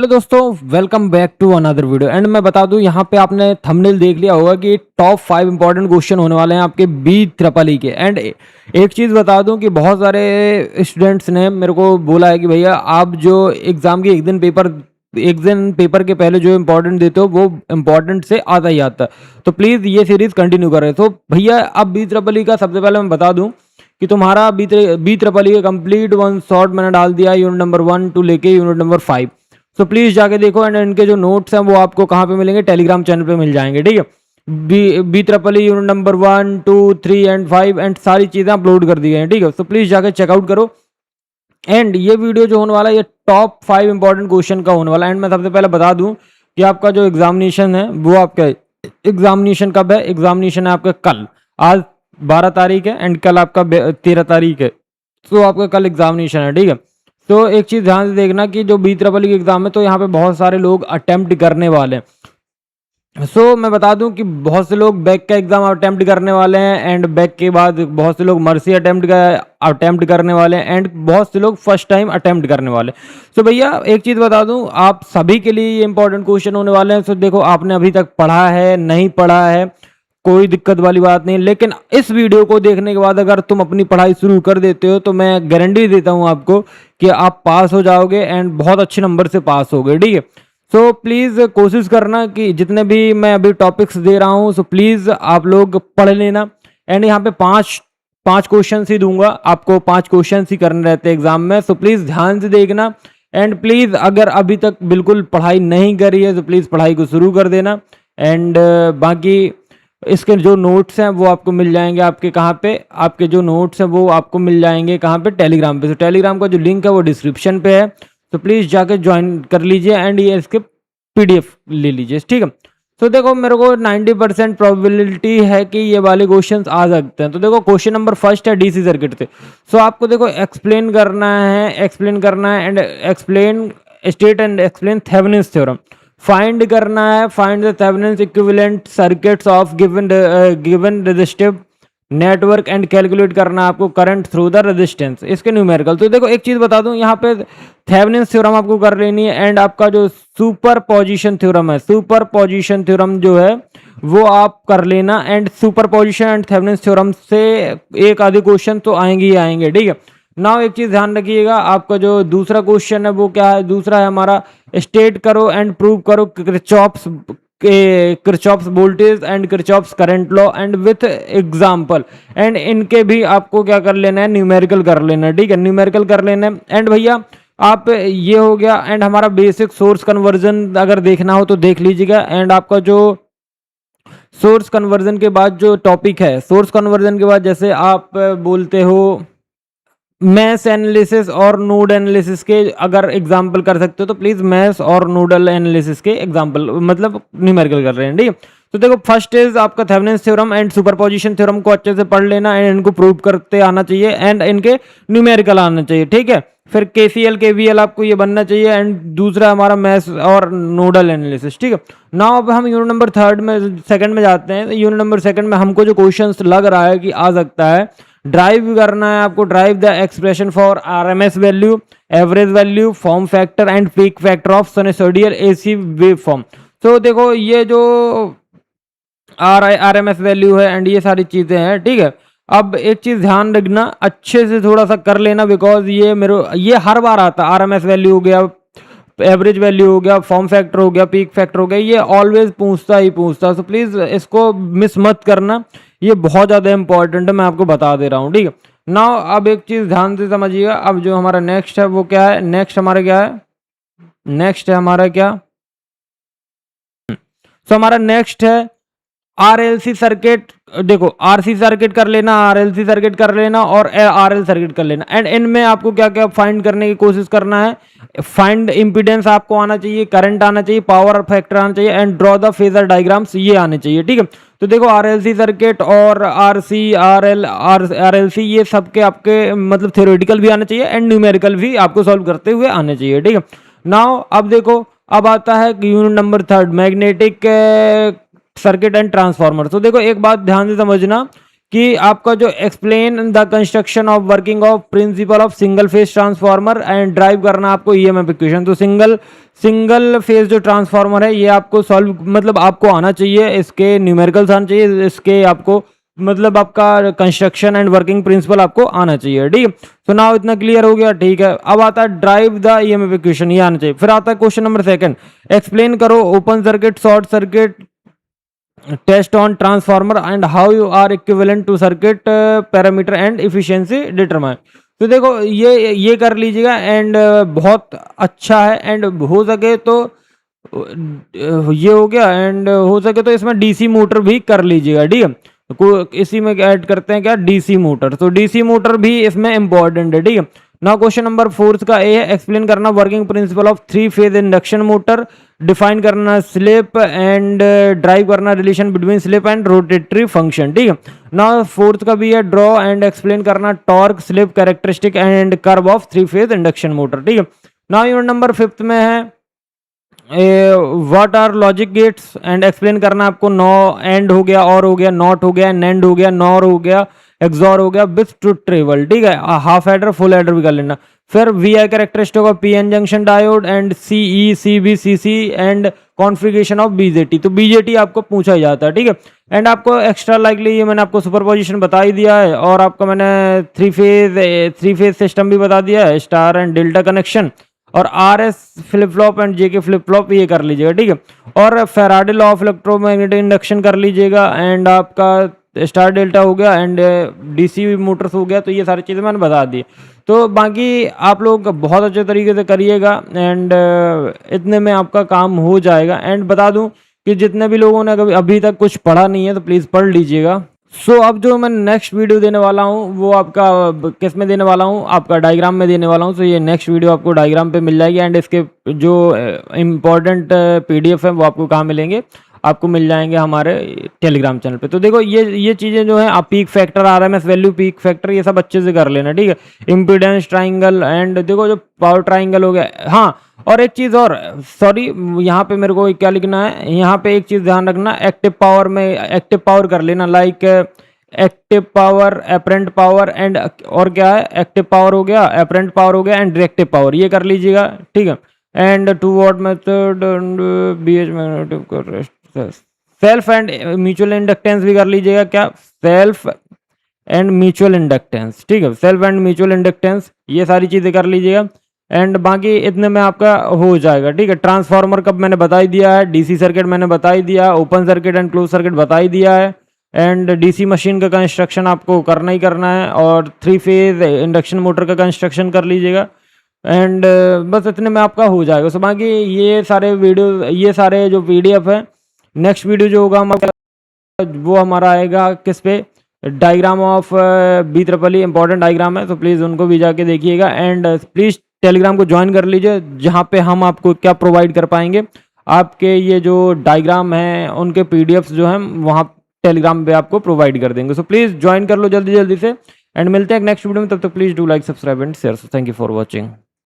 Hello दोस्तों, welcome back to another video. And मैं बता दूं, यहाँ पे आपने थंबनेल देख लिया होगा कि टॉप 5 इंपॉर्टेंट क्वेश्चन होने वाले हैं आपके बी ट्रिपल ई के। एंड एक चीज़ बता दूं कि बहुत सारे स्टूडेंट्स ने मेरे को बोला है कि भैया आप जो एग्ज़ाम के एक दिन पेपर के पहले जो इम्पोर्टेंट देते हो वो इम्पोर्टेंट से आता ही आता है। तो प्लीज़ ये सीरीज़ कंटिन्यू करें। तो भैया अब बी ट्रिपल ई का सबसे पहले मैं बता दूँ कि तुम्हारा बी ट्रिपल ई का कंप्लीट वन शॉट मैंने डाल दिया यूनिट नंबर 1 टू लेके यूनिट नंबर 5। तो प्लीज जाके देखो। एंड इनके जो नोट्स हैं वो आपको कहाँ पे मिलेंगे, टेलीग्राम चैनल पे मिल जाएंगे। ठीक है, B triple E unit number 1 2 3 and 5 and सारी चीज़ें अपलोड कर दी गई हैं। ठीक है, तो प्लीज जाके चेकआउट करो। एंड ये वीडियो जो होने वाला है ये टॉप 5 इंपॉर्टेंट क्वेश्चन का होने वाला है। एंड मैं सबसे पहले बता दूं कि आपका जो एग्जामिनेशन है वो आपका एग्जामिनेशन कब है। एग्जामिनेशन है आपका कल। आज 12 तारीख है एंड कल आपका 13 तारीख है। तो आपका कल एग्जामिनेशन है। ठीक है, तो एक चीज़ ध्यान से देखना कि जो बी ट्रिपल ई एग्ज़ाम है तो यहाँ पे बहुत सारे लोग अटेम्प्ट करने वाले हैं। मैं बता दूं कि बहुत से लोग बैक का एग्ज़ाम अटेम्प्ट करने वाले हैं एंड बैक के बाद बहुत से लोग मर्सी अटेम्प्ट करने वाले हैं एंड बहुत से लोग फर्स्ट टाइम अटेम्प्ट करने वाले हैं। भैया एक चीज़ बता दूं, आप सभी के लिए ये इंपॉर्टेंट क्वेश्चन होने वाले हैं। देखो, आपने अभी तक पढ़ा है नहीं पढ़ा है कोई दिक्कत वाली बात नहीं, लेकिन इस वीडियो को देखने के बाद अगर तुम अपनी पढ़ाई शुरू कर देते हो तो मैं गारंटी देता हूं आपको कि आप पास हो जाओगे एंड बहुत अच्छे नंबर से पास होगे। ठीक है, प्लीज़ कोशिश करना कि जितने भी मैं अभी टॉपिक्स दे रहा हूं प्लीज़ आप लोग पढ़ लेना। एंड यहाँ पे पाँच पाँच क्वेश्चन ही दूंगा आपको, 5 क्वेश्चन ही करने रहते हैं एग्जाम में। प्लीज़ ध्यान से देखना। एंड प्लीज़ अगर अभी तक बिल्कुल पढ़ाई नहीं करी है तो प्लीज़ पढ़ाई को शुरू कर देना। एंड बाकी इसके जो नोट्स हैं वो आपको मिल जाएंगे आपके कहाँ पे, आपके जो नोट्स हैं वो आपको मिल जाएंगे कहाँ पे, टेलीग्राम पे। टेलीग्राम का जो लिंक है वो डिस्क्रिप्शन पे है। प्लीज़ जाके ज्वाइन कर लीजिए एंड ये इसके पीडीएफ ले लीजिए। ठीक है, देखो मेरे को 90% प्रोबेबिलिटी है कि ये वाले क्वेश्चंस आ सकते हैं। तो देखो, क्वेश्चन नंबर फर्स्ट है डीसी सर्किट से। आपको देखो एक्सप्लेन करना है and explain state and explain Thevenin's theorem find करना है। Find the Thevenin's equivalent circuits of given resistive network and calculate करना है आपको करंट थ्रू द रेजिस्टेंस, इसके न्यूमेरिकल। तो देखो एक चीज बता दूं, यहाँ पे थेवेनिन्स थ्योरम आपको कर लेनी है एंड आपका जो सुपर पोजिशन थ्योरम है, सुपर पोजिशन थ्योरम जो है वो आप कर लेना। And super position and Thevenin's theorem से एक आधे क्वेश्चन तो आएंगे ही आएंगे। ठीक है, नाउ एक चीज ध्यान रखिएगा, आपका जो दूसरा क्वेश्चन है वो क्या है, दूसरा है हमारा स्टेट करो एंड प्रूव करो Kirchhoff's voltage and Kirchhoff's current law and with example. And इनके भी आपको क्या कर लेना है, न्यूमेरिकल कर लेना है। ठीक है, न्यूमेरिकल कर लेना है। एंड भैया आप ये हो गया। एंड हमारा बेसिक सोर्स कन्वर्जन अगर देखना हो तो देख लीजिएगा। एंड आपका जो सोर्स कन्वर्जन के बाद जो टॉपिक है, सोर्स कन्वर्जन के बाद जैसे आप बोलते हो मैश एनालिसिस और नोड एनालिसिस के अगर एग्जांपल कर सकते हो तो प्लीज मैश और नोडल एनालिसिस के एग्जांपल मतलब न्यूमेरिकल कर रहे हैं। ठीक है, तो देखो फर्स्ट इज आपका Thevenin's theorem and superposition theorem को अच्छे से पढ़ लेना एंड इनको प्रूव करते आना चाहिए एंड इनके न्यूमेरिकल आना चाहिए। ठीक है, फिर केसीएल केवीएल आपको ये बनना चाहिए एंड दूसरा हमारा मैश और नोडल एनालिसिस। ठीक है, नाउ अब हम यूनिट नंबर सेकंड में जाते हैं। यूनिट नंबर सेकंड में हमको जो क्वेश्चंस लग रहा है कि आ सकता है, ड्राइव करना है आपको, drive the expression for RMS value, average value, form factor and peak factor of sinusoidal AC wave form. तो देखो ये जो आरएमएस वैल्यू है एंड ये सारी चीजें हैं। ठीक है, अब एक चीज ध्यान रखना, अच्छे से थोड़ा सा कर लेना बिकॉज ये हर बार आता है। आरएमएस वैल्यू हो गया, एवरेज वैल्यू हो गया, फॉर्म फैक्टर हो गया, पीक फैक्टर हो गया, ये ऑलवेज पूछता। सो प्लीज इसको मिस मत करना, ये बहुत ज़्यादा इंपॉर्टेंट है, मैं आपको बता दे रहा हूँ। ठीक है, नाउ अब एक चीज़ ध्यान से समझिएगा। अब जो हमारा नेक्स्ट है वो क्या है, नेक्स्ट हमारा क्या है, नेक्स्ट है हमारा क्या, हमारा नेक्स्ट है आरएलसी सर्किट। देखो आरसी सर्किट कर लेना, आरएलसी सर्किट कर लेना और आरएल सर्किट कर लेना। एंड इनमें आपको क्या क्या फाइंड करने की कोशिश करना है, फाइंड इंपीडेंस आपको आना चाहिए, करंट आना चाहिए, पावर फैक्टर आना चाहिए and draw the phasor diagrams ये आने चाहिए। ठीक है, तो देखो आरएलसी सर्किट और आरसी आरएलसी ये सब के आपके मतलब थ्योरेटिकल भी आना चाहिए एंड न्यूमेरिकल भी आपको सॉल्व करते हुए आने चाहिए। ठीक है, नाउ अब देखो अब आता है unit number 3 magnetic circuit and transformer. तो देखो एक बात ध्यान से समझना कि आपका जो explain the construction of working of principle of single phase transformer and drive करना आपको ईएमएफ इक्वेशन। तो सिंगल फेज जो ट्रांसफार्मर है ये आपको सॉल्व मतलब आपको आना चाहिए, इसके न्यूमेरिकल्स आना चाहिए, इसके आपको मतलब आपका कंस्ट्रक्शन एंड वर्किंग प्रिंसिपल आपको आना चाहिए, ठीक है। तो नाउ इतना क्लियर हो गया, ठीक है। अब आता है ड्राइव द ईएमएफ इक्वेशन, ये आना चाहिए। फिर आता है क्वेश्चन नंबर सेकंड, एक्सप्लेन करो open circuit short circuit test on transformer and how you are equivalent to circuit parameter and efficiency determine. तो देखो ये कर लीजिएगा एंड बहुत अच्छा है। एंड हो सके तो ये हो गया, एंड हो सके तो इसमें डीसी मोटर भी कर लीजिएगा, ठीक है। इसी में ऐड करते हैं क्या, डीसी मोटर। तो डीसी मोटर भी इसमें इंपॉर्टेंट है, ठीक है। नाउ क्वेश्चन नंबर 4 का ए है, एक्सप्लेन करना working principle of 3 phase induction motor, define करना स्लिप एंड ड्राइव करना relation between slip and rotatory function, ठीक है। नाउ 4th का भी है, ड्रॉ एंड एक्सप्लेन करना torque slip characteristic and curve of 3 phase induction motor, ठीक है। नाउ यूनिट नंबर 5th में है what are logic gates and explain करना आपको नो एंड हो गया, और हो गया, नॉट हो गया, नैंड हो गया, नॉर हो गया, एक्सॉर हो गया, विथ ट्रुथ टेबल, ठीक है। हाफ एडर फुल एडर भी कर लेना। फिर V I characteristic of PN junction diode and CE CB CC and configuration of BJT. तो बीजेटी आपको पूछा ही जाता है, ठीक है। एंड आपको एक्स्ट्रा लाइकली ये मैंने आपको सुपरपोजिशन बता ही दिया है, और आपको मैंने थ्री फेज सिस्टम भी बता दिया है, स्टार एंड डेल्टा कनेक्शन, और R S flip flop and J K flip flop ये कर लीजिएगा, ठीक है। और Faraday law of electromagnetic induction कर लीजिएगा, एंड आपका स्टार डेल्टा हो गया, एंड डीसी मोटर्स हो गया। तो ये सारी चीज़ें मैंने बता दी। तो बाकी आप लोग बहुत अच्छे तरीके से करिएगा, एंड इतने में आपका काम हो जाएगा। एंड बता दूं कि जितने भी लोगों ने अभी तक कुछ पढ़ा नहीं है तो प्लीज़ पढ़ लीजिएगा। सो अब जो मैं नेक्स्ट वीडियो देने वाला हूँ वो आपका किस में देने वाला हूँ, आपका डायग्राम में देने वाला हूँ। सो ये नेक्स्ट वीडियो आपको डायग्राम पे मिल जाएगी, एंड इसके जो इम्पोर्टेंट पीडीएफ है वो आपको कहाँ मिलेंगे, आपको मिल जाएंगे हमारे टेलीग्राम चैनल पे। तो देखो ये चीज़ें जो है, आप peak factor, RMS value, peak factor, ये सब अच्छे से कर लेना, ठीक है। इम्पीडेंस ट्राइंगल, एंड देखो जो पावर ट्राइंगल हो गया। हाँ, और एक चीज़ और, सॉरी यहाँ पे मेरे को क्या लिखना है, यहाँ पे एक चीज़ ध्यान रखना, एक्टिव पावर में एक्टिव पावर कर लेना, like active power, apparent power, and और क्या है, एक्टिव पावर हो गया, एपरेंट पावर हो गया, एंड रिएक्टिव पावर, ये कर लीजिएगा, ठीक है। And 2 watt method and BH magnetic self and mutual inductance भी कर लीजिएगा, क्या, सेल्फ एंड म्यूचुअल इंडक्टेंस, ठीक है। सेल्फ एंड म्यूचुअल इंडक्टेंस, ये सारी चीज़ें कर लीजिएगा, एंड बाकी इतने में आपका हो जाएगा, ठीक है। ट्रांसफार्मर कब मैंने बता ही दिया है, डीसी सर्किट मैंने बता ही दिया, open circuit and close circuit बता ही दिया है, एंड डीसी मशीन का कंस्ट्रक्शन आपको करना ही करना है, और 3 फेज इंडक्शन मोटर का कंस्ट्रक्शन कर लीजिएगा, एंड बस इतने में आपका हो जाएगा। सो बाकी ये सारे वीडियो, ये सारे जो पीडीएफ है, नेक्स्ट वीडियो जो होगा वो हमारा आएगा किस पे, diagram of B triple E, important diagram है, तो प्लीज़ उनको भी जाके देखिएगा। एंड प्लीज़ टेलीग्राम को ज्वाइन कर लीजिए, जहाँ पे हम आपको क्या प्रोवाइड कर पाएंगे, आपके ये जो डायग्राम हैं उनके पीडीएफ्स जो हैं वहाँ टेलीग्राम पे आपको प्रोवाइड कर देंगे। सो प्लीज़ ज्वाइन कर लो जल्दी जल्दी से, एंड मिलते हैं नेक्स्ट वीडियो में। तब तक please do like, subscribe and share. So thank you for watching.